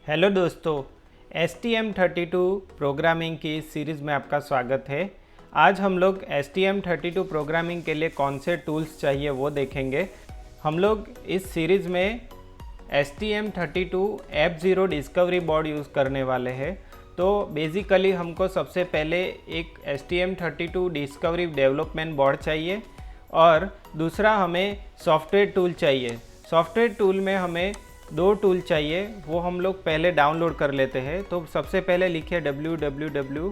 Hello दोस्तों, STM32 programming की इस सीरीज़ में आपका स्वागत है। आज हम लोग STM32 प्रोग्रामिंग के लिए कौन से टूल्स चाहिए वो देखेंगे। हम लोग इस सीरीज़ में STM32 F0 discovery board use करने वाले हैं। तो बेसिकली हमको सबसे पहले एक STM32 डिस्कवरी डेवलपमेंट बोर्ड चाहिए और दूसरा हमें सॉफ्टवेयर टूल चाहिए। सॉफ्टवेयर टूल में हमें दो टूल चाहिए, वो हम लोग पहले डाउनलोड कर लेते हैं। तो सबसे पहले लिखिए www.st.com।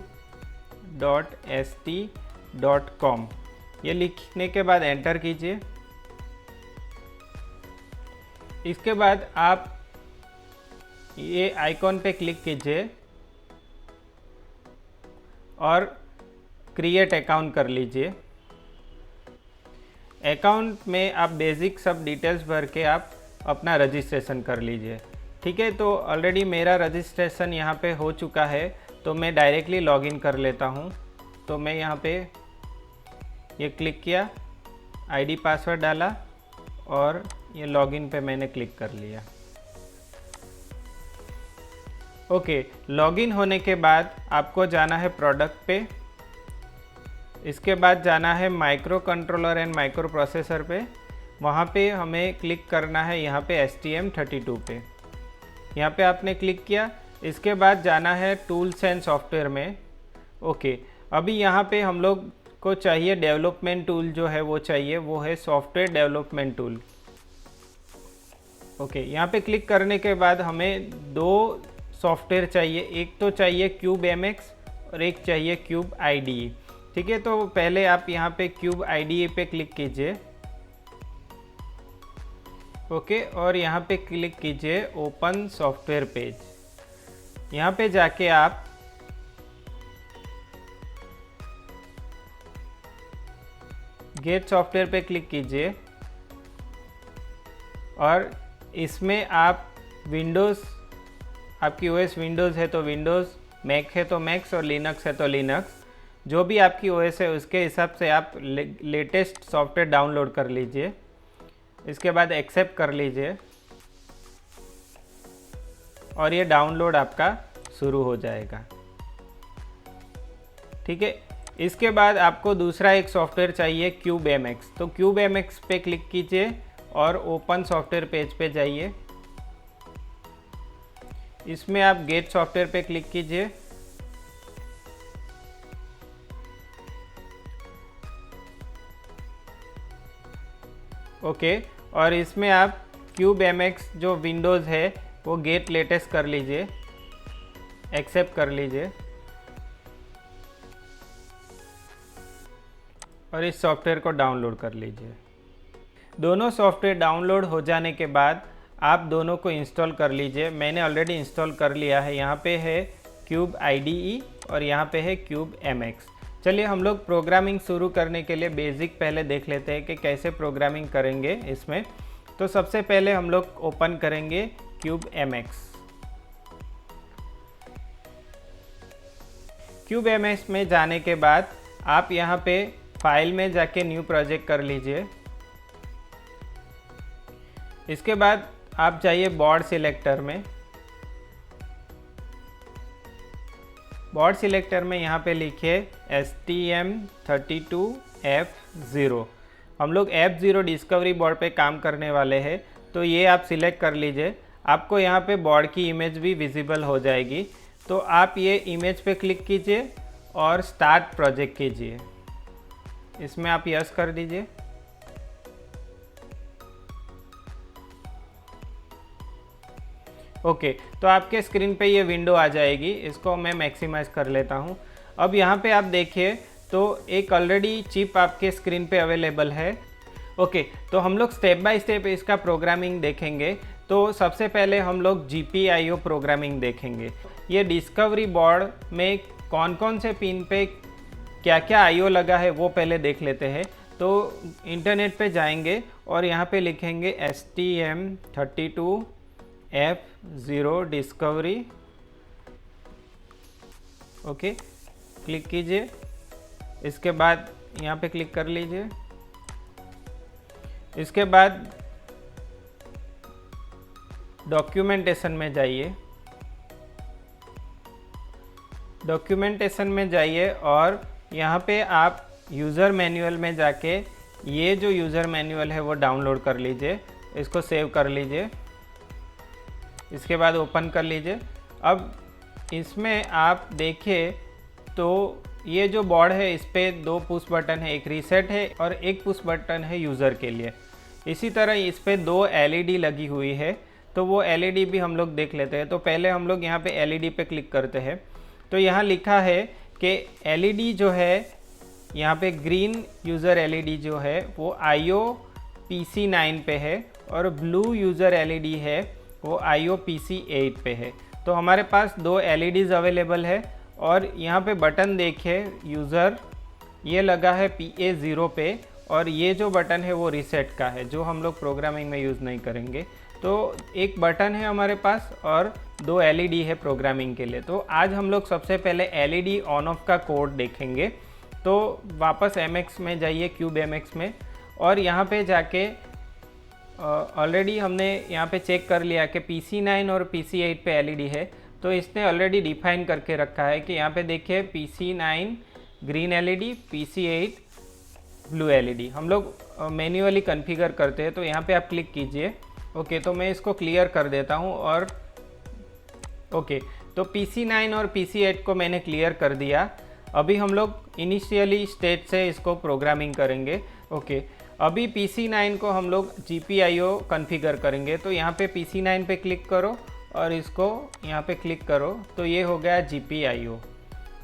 ये लिखने के बाद एंटर कीजिए। इसके बाद आप ये आइकॉन पे क्लिक कीजिए और क्रिएट अकाउंट कर लीजिए। अकाउंट में आप बेसिक सब डिटेल्स भर के आप अपना रजिस्ट्रेशन कर लीजिए। ठीक है, तो ऑलरेडी मेरा रजिस्ट्रेशन यहाँ पे हो चुका है, तो मैं डायरेक्टली लॉगिन कर लेता हूँ। तो मैं यहाँ पे ये क्लिक किया, आईडी पासवर्ड डाला और ये लॉगिन पे मैंने क्लिक कर लिया। ओके, लॉगिन होने के बाद आपको जाना है प्रोडक्ट पे। इसके बाद जाना है micro controller and micro processor पे। वहाँ पे हमें क्लिक करना है यहाँ पे STM32 पे। यहाँ पे आपने क्लिक किया। इसके बाद जाना है टूल्स एंड सॉफ्टवेयर में। ओके, अभी यहाँ पे हम लोग को चाहिए डेवलपमेंट टूल जो है वो चाहिए, वो है सॉफ्टवेयर डेवलपमेंट टूल। ओके, यहाँ पे क्लिक करने के बाद हमें दो सॉफ्टवेयर चाहिए। एक तो चाहिए CubeMX और एक चाहिए Cube IDE। ठीक है, तो पहले आप यहाँ पे Cube IDE पे क्लिक कीजिए। ओके, और यहाँ पे क्लिक कीजिए ओपन सॉफ्टवेयर पेज। यहाँ पे जाके आप गेट सॉफ्टवेयर पे क्लिक कीजिए और इसमें आप विंडोज़, आपकी OS विंडोज़ है तो विंडोज़, मैक है तो मैक्स और लिनक्स है तो लिनक्स, जो भी आपकी OS है उसके हिसाब से आप लेटेस्ट सॉफ्टवेयर डाउनलोड कर लीजिए। इसके बाद एक्सेप्ट कर लीजिए और ये डाउनलोड आपका शुरू हो जाएगा। ठीक है, इसके बाद आपको दूसरा एक सॉफ्टवेयर चाहिए CubeMX। तो CubeMX पे क्लिक कीजिए और ओपन सॉफ्टवेयर पेज पे जाइए। इसमें आप गेट सॉफ्टवेयर पे क्लिक कीजिए। ओके, और इसमें आप CubeMX जो विंडोज़ है वो गेट लेटेस्ट कर लीजिए, एक्सेप्ट कर लीजिए और इस सॉफ्टवेयर को डाउनलोड कर लीजिए। दोनों सॉफ्टवेयर डाउनलोड हो जाने के बाद आप दोनों को इंस्टॉल कर लीजिए। मैंने ऑलरेडी इंस्टॉल कर लिया है। यहाँ पे है Cube IDE और यहाँ पे है CubeMX। चलिए हम लोग प्रोग्रामिंग शुरू करने के लिए बेसिक पहले देख लेते हैं कि कैसे प्रोग्रामिंग करेंगे इसमें। तो सबसे पहले हम लोग ओपन करेंगे CubeMX। CubeMX में जाने के बाद आप यहाँ पे फाइल में जाके न्यू प्रोजेक्ट कर लीजिए। इसके बाद आप जाइए बोर्ड सिलेक्टर में। बोर्ड सिलेक्टर में यहाँ पे लिखिए STM32 F0। हम लोग F0 डिस्कवरी बोर्ड पे काम करने वाले हैं, तो ये आप सिलेक्ट कर लीजिए। आपको यहाँ पे बोर्ड की इमेज भी विजिबल हो जाएगी। तो आप ये इमेज पे क्लिक कीजिए और स्टार्ट प्रोजेक्ट कीजिए। इसमें आप यस कर दीजिए। ओके, तो आपके स्क्रीन पे ये विंडो आ जाएगी। इसको मैं मैक्सिमाइज कर लेता हूँ। अब यहाँ पे आप देखिए तो एक ऑलरेडी चिप आपके स्क्रीन पे अवेलेबल है। ओके, तो हम लोग स्टेप बाय स्टेप इसका प्रोग्रामिंग देखेंगे। तो सबसे पहले हम लोग GPIO प्रोग्रामिंग देखेंगे। ये डिस्कवरी बोर्ड में कौन कौन से पिन पे क्या क्या IO लगा है वो पहले देख लेते हैं। तो इंटरनेट पे जाएंगे और यहाँ पे लिखेंगे STM32 F0 discovery. Okay, click कीजिए। इसके बाद यहाँ पे क्लिक कर लीजिए। इसके बाद डॉक्यूमेंटेशन में जाइए। डॉक्यूमेंटेशन में जाइए और यहाँ पे आप यूज़र मैनुअल में जाके ये जो यूज़र मैनुअल है वो डाउनलोड कर लीजिए, इसको सेव कर लीजिए, इसके बाद ओपन कर लीजिए। अब इसमें आप देखिए तो ये जो बोर्ड है इस पर 2 पुश बटन है, एक रीसेट है और एक पुश बटन है यूज़र के लिए। इसी तरह इस पर 2 LED लगी हुई है, तो वो LED भी हम लोग देख लेते हैं। तो पहले हम लोग यहाँ पे LED पे क्लिक करते हैं। तो यहाँ लिखा है कि LED जो है यहाँ पे ग्रीन यूज़र LED जो है वो IO PC9 पे है और ब्लू यूज़र LED है वो IO PC8 पे है। तो हमारे पास 2 LEDs अवेलेबल है और यहाँ पे बटन देखिए यूज़र ये लगा है PA0 पे और ये जो बटन है वो रीसेट का है, जो हम लोग प्रोग्रामिंग में यूज़ नहीं करेंगे। तो एक बटन है हमारे पास और 2 LED है प्रोग्रामिंग के लिए। तो आज हम लोग सबसे पहले LED ऑन ऑफ का कोड देखेंगे। तो वापस MX में जाइए, क्यूब MX में, और यहाँ पे जाके ऑलरेडी हमने यहाँ पे चेक कर लिया कि PC9 और PC8 पे LED है। तो इसने ऑलरेडी डिफाइन करके रखा है कि यहाँ पे देखिए PC9 green LED, PC8 blue LED। हम लोग मैन्युअली कॉन्फ़िगर करते हैं, तो यहाँ पे आप क्लिक कीजिए। ओके, तो मैं इसको क्लियर कर देता हूँ और ओके, तो PC9 और PC8 को मैंने क्लियर कर दिया। अभी हम लोग इनिशियली स्टेट से इसको प्रोग्रामिंग करेंगे। ओके, अभी PC9 को हम लोग GPIO कॉन्फ़िगर करेंगे। तो यहाँ पे PC9 पे क्लिक करो और इसको यहाँ पे क्लिक करो, तो ये हो गया GPIO।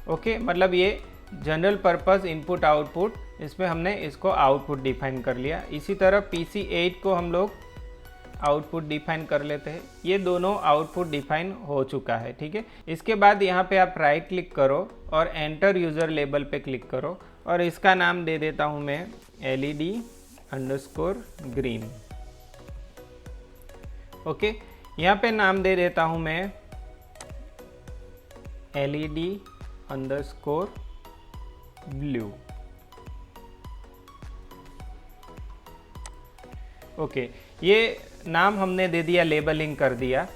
ओके, मतलब ये जनरल पर्पस इनपुट आउटपुट, इसमें हमने इसको आउटपुट डिफाइन कर लिया। इसी तरह PC8 को हम लोग आउटपुट डिफाइन कर लेते हैं। ये दोनों आउटपुट डिफाइन हो चुका है, ठीक है। इसके बाद यहाँ पे आप राइट क्लिक करो और एंटर यूज़र लेबल पे क्लिक करो और इसका नाम दे देता हूँ मैं LED_green। ओके, यहाँ पे नाम दे देता हूँ मैं LED_blue। ओके, ये नाम हमने दे दिया, लेबलिंग कर दिया।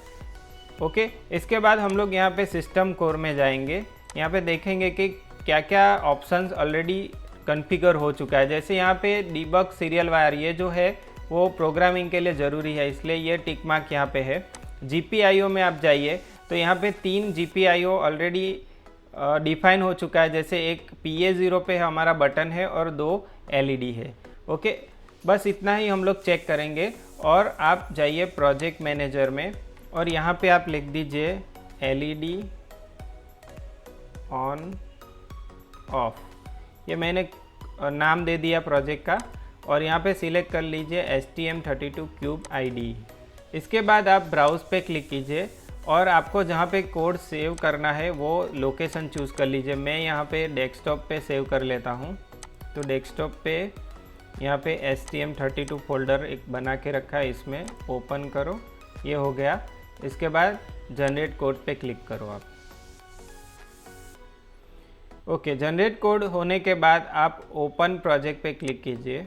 ओके, इसके बाद हम लोग यहाँ पे सिस्टम कोर में जाएंगे। यहाँ पे देखेंगे कि क्या क्या ऑप्शंस ऑलरेडी कॉन्फ़िगर हो चुका है। जैसे यहाँ पे डीबग सीरियल वायर, ये जो है वो प्रोग्रामिंग के लिए ज़रूरी है, इसलिए ये टिक मार्क यहाँ पे है। GPIO में आप जाइए तो यहाँ पे 3 GPIO ऑलरेडी डिफाइन हो चुका है। जैसे एक PA0 पे हमारा बटन है और 2 LED है। ओके, बस इतना ही हम लोग चेक करेंगे। और आप जाइए प्रोजेक्ट मैनेजर में और यहाँ पे आप लिख दीजिए LED ऑन ऑफ, ये मैंने नाम दे दिया प्रोजेक्ट का। और यहाँ पे सिलेक्ट कर लीजिए STM32 क्यूब IDE। इसके बाद आप ब्राउज़ पे क्लिक कीजिए और आपको जहाँ पे कोड सेव करना है वो लोकेशन चूज़ कर लीजिए। मैं यहाँ पे डेस्कटॉप पे सेव कर लेता हूँ। तो डेस्कटॉप पे यहाँ पे STM32 फोल्डर एक बना के रखा है, इसमें ओपन करो, ये हो गया। इसके बाद जनरेट कोड पे क्लिक करो आप। ओके, जनरेट कोड होने के बाद आप ओपन प्रोजेक्ट पे क्लिक कीजिए।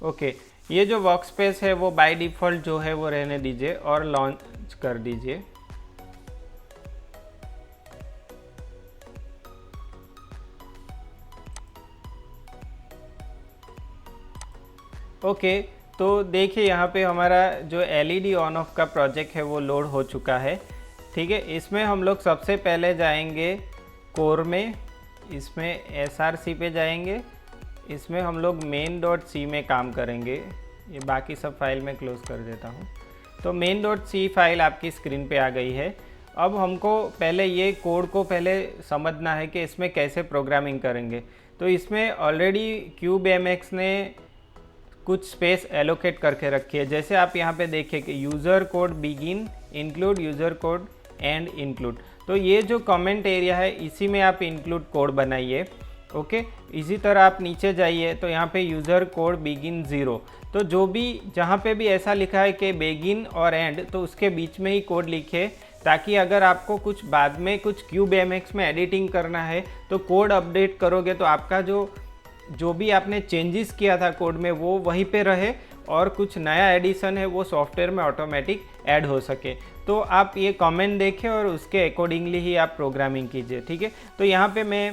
ओके, ये जो वर्कस्पेस है वो बाय डिफ़ॉल्ट जो है वो रहने दीजिए और लॉन्च कर दीजिए। ओके, तो देखिए यहाँ पे हमारा जो LED ऑन ऑफ का प्रोजेक्ट है वो लोड हो चुका है, ठीक है। इसमें हम लोग सबसे पहले जाएंगे कोर में, इसमें SRC पे जाएंगे। इसमें हम लोग main.c में काम करेंगे। ये बाकी सब फाइल में क्लोज कर देता हूँ। तो main.c फाइल आपकी स्क्रीन पे आ गई है। अब हमको पहले ये कोड को पहले समझना है कि इसमें कैसे प्रोग्रामिंग करेंगे। तो इसमें ऑलरेडी क्यूब MX ने कुछ स्पेस एलोकेट करके रखी है। जैसे आप यहाँ पे देखिए कि user code begin, include user code and include. तो ये जो कमेंट एरिया है इसी में आप इंक्लूड कोड बनाइए। ओके, इसी तरह आप नीचे जाइए तो यहाँ पे यूज़र कोड बिगिन 0। तो जो भी जहाँ पे भी ऐसा लिखा है कि बिगिन और एंड, तो उसके बीच में ही कोड लिखे, ताकि अगर आपको कुछ बाद में कुछ क्यूब MX में एडिटिंग करना है तो कोड अपडेट करोगे तो आपका जो भी आपने चेंजेस किया था कोड में वो वहीं पे रहे और कुछ नया एडिशन है वो सॉफ्टवेयर में ऑटोमेटिक ऐड हो सके। तो आप ये कमेंट देखें और उसके अकॉर्डिंगली ही आप प्रोग्रामिंग कीजिए, ठीक है। तो यहाँ पे मैं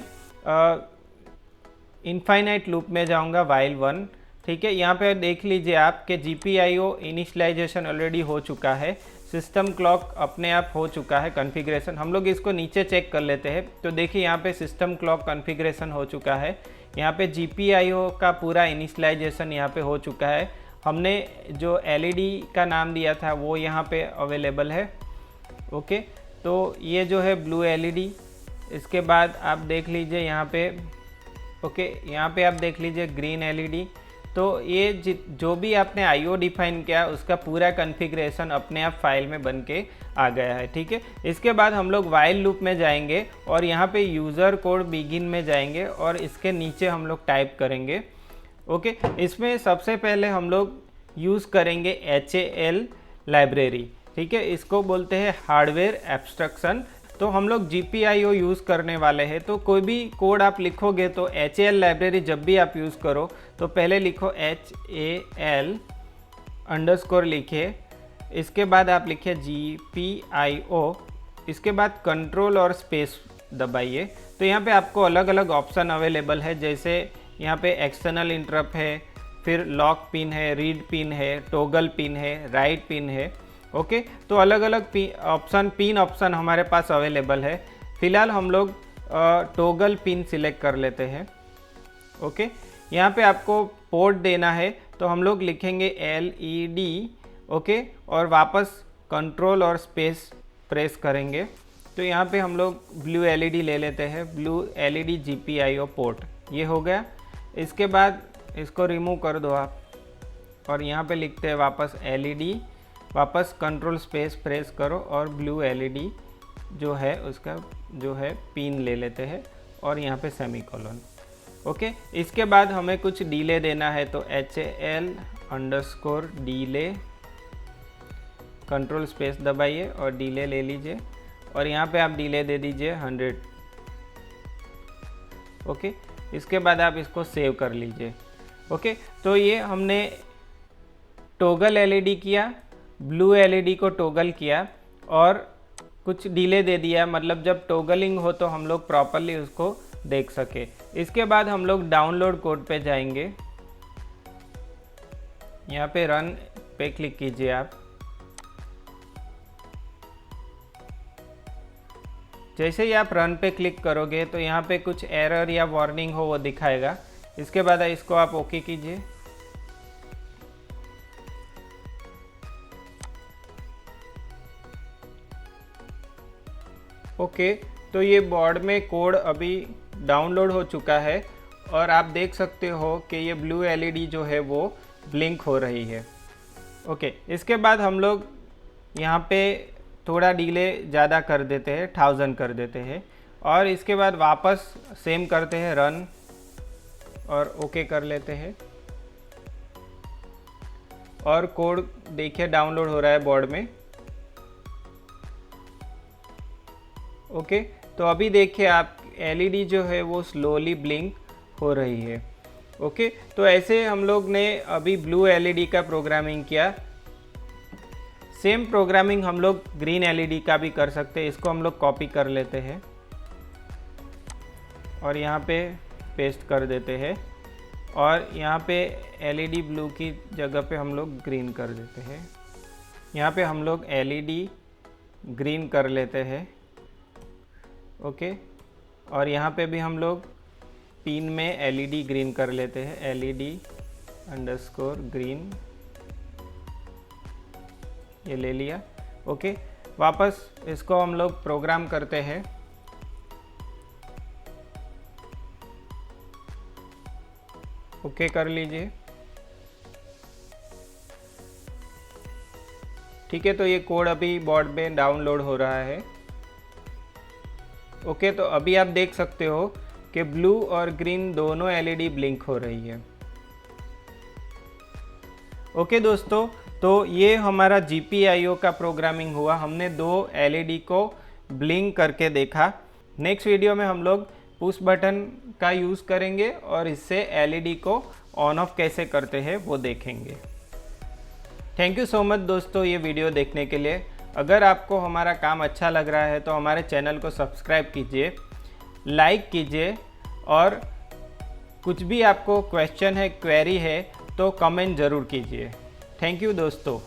इनफाइनाइट लूप में जाऊँगा वाइल 1, ठीक है। यहाँ पे देख लीजिए आप कि GPIO इनिशियलाइजेशन ऑलरेडी हो चुका है, सिस्टम क्लॉक अपने आप हो चुका है कॉन्फ़िगरेशन। हम लोग इसको नीचे चेक कर लेते हैं। तो देखिए यहाँ पे सिस्टम क्लॉक कॉन्फ़िगरेशन हो चुका है, यहाँ पे GPIO का पूरा इनिशियलाइजेशन यहाँ पे हो चुका है। हमने जो LED का नाम दिया था वो यहाँ पे अवेलेबल है, ओके। तो ये जो है ब्लू LED, इसके बाद आप देख लीजिए यहाँ पे, ओके, यहाँ पे आप देख लीजिए ग्रीन LED। तो ये जो भी आपने IO डिफाइन किया उसका पूरा कॉन्फ़िगरेशन अपने आप फाइल में बन के आ गया है, ठीक है। इसके बाद हम लोग वाइल लूप में जाएंगे और यहाँ पे यूज़र कोड बिगिन में जाएंगे और इसके नीचे हम लोग टाइप करेंगे, ओके। इसमें सबसे पहले हम लोग यूज़ करेंगे HAL लाइब्रेरी, ठीक है। इसको बोलते हैं हार्डवेयर एब्स्ट्रक्शन। तो हम लोग GPIO यूज़ करने वाले हैं, तो कोई भी कोड आप लिखोगे तो HAL लाइब्रेरी जब भी आप यूज़ करो तो पहले लिखो HAL अंडरस्कोर लिखिए, इसके बाद आप लिखिए GPIO, इसके बाद कंट्रोल और स्पेस दबाइए। तो यहाँ पे आपको अलग अलग ऑप्शन अवेलेबल है, जैसे यहाँ पे एक्सटर्नल इंटरप्ट है, फिर लॉक पिन है, रीड पिन है, टॉगल पिन है, राइट पिन है, ओके। तो अलग अलग पिन ऑप्शन हमारे पास अवेलेबल है। फ़िलहाल हम लोग टॉगल पिन सिलेक्ट कर लेते हैं, ओके। यहाँ पे आपको पोर्ट देना है तो हम लोग लिखेंगे LED, ओके, और वापस कंट्रोल और स्पेस प्रेस करेंगे। तो यहाँ पे हम लोग ब्लू LED ले लेते हैं, ब्लू LED GPIO पोर्ट, ये हो गया। इसके बाद इसको रिमूव कर दो आप और यहाँ पे लिखते हैं वापस LED, वापस कंट्रोल स्पेस प्रेस करो और ब्लू LED जो है उसका जो है पिन ले लेते हैं और यहाँ पे सेमीकोलन, ओके। इसके बाद हमें कुछ डिले देना है, तो HAL underscore delay, control space दबाइए और डिले ले लीजिए और यहाँ पे आप डिले दे दीजिए 100, ओके। इसके बाद आप इसको सेव कर लीजिए, ओके। तो ये हमने टॉगल LED किया, ब्लू LED को टॉगल किया और कुछ डिले दे दिया, मतलब जब टॉगलिंग हो तो हम लोग प्रॉपरली उसको देख सके। इसके बाद हम लोग डाउनलोड कोड पे जाएंगे, यहाँ पे रन पे क्लिक कीजिए आप। जैसे ही आप रन पे क्लिक करोगे तो यहाँ पे कुछ एरर या वार्निंग हो वो दिखाएगा। इसके बाद इसको आप ओके कीजिए, ओके। तो ये बोर्ड में कोड अभी डाउनलोड हो चुका है और आप देख सकते हो कि ये ब्लू LED जो है वो ब्लिंक हो रही है, ओके। इसके बाद हम लोग यहाँ पे थोड़ा डिले ज़्यादा कर देते हैं, 1000 कर देते हैं और इसके बाद वापस सेम करते हैं, रन और ओके कर लेते हैं और कोड देखिए डाउनलोड हो रहा है बोर्ड में, ओके। तो अभी देखिए आप LED जो है वो स्लोली ब्लिंक हो रही है, ओके। तो ऐसे हम लोग ने अभी ब्लू LED का प्रोग्रामिंग किया। सेम प्रोग्रामिंग हम लोग ग्रीन LED का भी कर सकते हैं। इसको हम लोग कॉपी कर लेते हैं और यहाँ पे पेस्ट कर देते हैं और यहाँ पे LED ब्लू की जगह पे हम लोग ग्रीन कर देते हैं। यहाँ पे हम लोग LED ग्रीन कर लेते हैं, ओके। और यहाँ पे भी हम लोग पिन में LED ग्रीन कर लेते हैं, LED अंडरस्कोर ग्रीन, ये ले लिया, ओके। वापस इसको हम लोग प्रोग्राम करते हैं, ओके कर लीजिए, ठीक है। तो ये कोड अभी बोर्ड में डाउनलोड हो रहा है, ओके। तो अभी आप देख सकते हो कि ब्लू और ग्रीन दोनों LED ब्लिंक हो रही है, ओके दोस्तों। तो ये हमारा GPIO का प्रोग्रामिंग हुआ, हमने दो LED को ब्लिंक करके देखा। नेक्स्ट वीडियो में हम लोग पुश बटन का यूज़ करेंगे और इससे LED को ऑन ऑफ कैसे करते हैं वो देखेंगे। थैंक यू सो मच दोस्तों ये वीडियो देखने के लिए। अगर आपको हमारा काम अच्छा लग रहा है तो हमारे चैनल को सब्सक्राइब कीजिए, लाइक कीजिए और कुछ भी आपको क्वेश्चन है, क्वेरी है तो कमेंट ज़रूर कीजिए। थैंक यू दोस्तों।